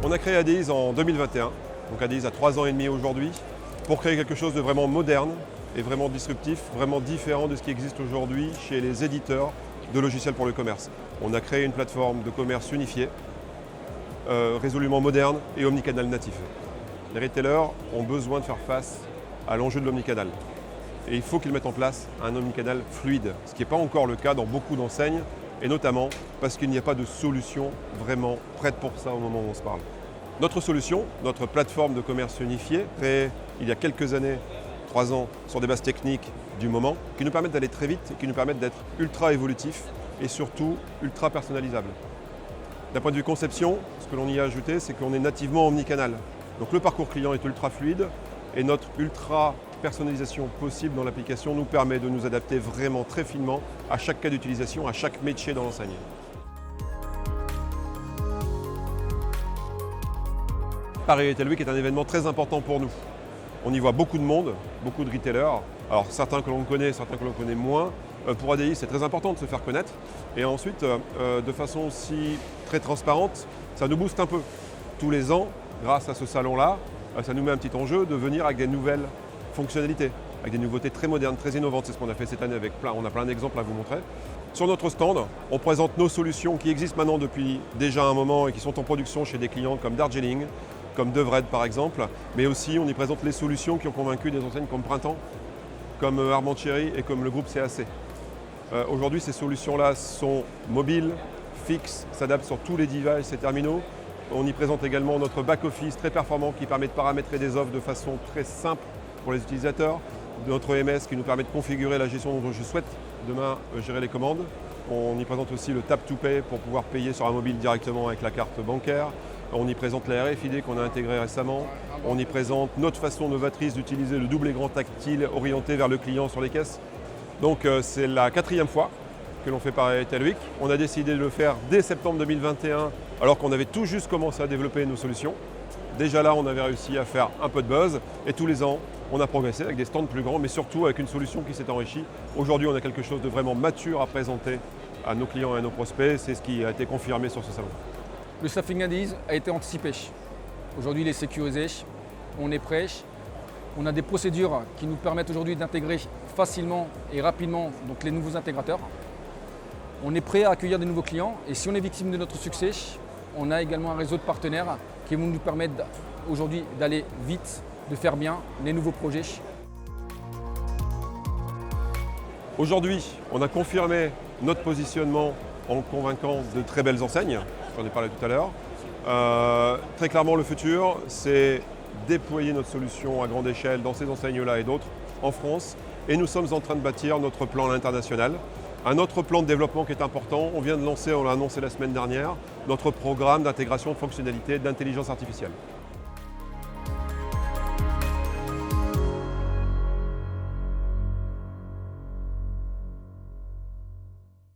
On a créé Adeiz en 2021, donc Adeiz a 3 ans et demi aujourd'hui, pour créer quelque chose de vraiment moderne et vraiment disruptif, vraiment différent de ce qui existe aujourd'hui chez les éditeurs de logiciels pour le commerce. On a créé une plateforme de commerce unifiée, résolument moderne et omnicanal natif. Les retailers ont besoin de faire face à l'enjeu de l'omnicanal. Et il faut qu'ils mettent en place un omnicanal fluide, ce qui n'est pas encore le cas dans beaucoup d'enseignes, et notamment parce qu'il n'y a pas de solution vraiment prête pour ça au moment où on se parle. Notre solution, notre plateforme de commerce unifié, créée il y a quelques années, 3 ans, sur des bases techniques du moment, qui nous permettent d'aller très vite et qui nous permettent d'être ultra évolutifs et surtout ultra personnalisables. D'un point de vue conception, ce que l'on y a ajouté, c'est qu'on est nativement omnicanal. Donc le parcours client est ultra fluide et notre ultra personnalisation possible dans l'application nous permet de nous adapter vraiment très finement à chaque cas d'utilisation, à chaque métier dans l'enseigne. Paris Retail Week est un événement très important pour nous. On y voit beaucoup de monde, beaucoup de retailers. Alors certains que l'on connaît, certains que l'on connaît moins. Pour Adeiz, c'est très important de se faire connaître. Et ensuite, de façon aussi très transparente, ça nous booste un peu. Tous les ans, grâce à ce salon-là, ça nous met un petit enjeu de venir avec des nouvelles fonctionnalités, avec des nouveautés très modernes, très innovantes. C'est ce qu'on a fait cette année avec on a plein d'exemples à vous montrer. Sur notre stand, on présente nos solutions qui existent maintenant depuis déjà un moment et qui sont en production chez des clients comme Darjeeling, comme Devred par exemple, mais aussi on y présente les solutions qui ont convaincu des enseignes comme Printemps, comme Armand Thierry et comme le groupe CAC. Aujourd'hui, ces solutions-là sont mobiles, fixes, s'adaptent sur tous les devices et terminaux. On y présente également notre back-office très performant qui permet de paramétrer des offres de façon très simple pour les utilisateurs, notre MS qui nous permet de configurer la gestion dont je souhaite demain gérer les commandes. On y présente aussi le Tap to Pay pour pouvoir payer sur un mobile directement avec la carte bancaire. On y présente la RFID qu'on a intégrée récemment. On y présente notre façon novatrice d'utiliser le double écran tactile orienté vers le client sur les caisses. Donc c'est la 4e fois que l'on fait Paris Retail Week. On a décidé de le faire dès septembre 2021 alors qu'on avait tout juste commencé à développer nos solutions. Déjà là, on avait réussi à faire un peu de buzz et tous les ans, on a progressé avec des stands plus grands, mais surtout avec une solution qui s'est enrichie. Aujourd'hui, on a quelque chose de vraiment mature à présenter à nos clients et à nos prospects. C'est ce qui a été confirmé sur ce salon. Le staffing Adeiz a été anticipé. Aujourd'hui, il est sécurisé, on est prêt. On a des procédures qui nous permettent aujourd'hui d'intégrer facilement et rapidement donc, les nouveaux intégrateurs. On est prêt à accueillir des nouveaux clients et si on est victime de notre succès, on a également un réseau de partenaires qui vont nous permettre aujourd'hui d'aller vite, de faire bien les nouveaux projets. Aujourd'hui, on a confirmé notre positionnement en convainquant de très belles enseignes, j'en ai parlé tout à l'heure. Très clairement, le futur, c'est déployer notre solution à grande échelle dans ces enseignes-là et d'autres en France. Et nous sommes en train de bâtir notre plan à l'international. Un autre plan de développement qui est important, on vient de lancer, on l'a annoncé la semaine dernière, notre programme d'intégration de fonctionnalités d'intelligence artificielle.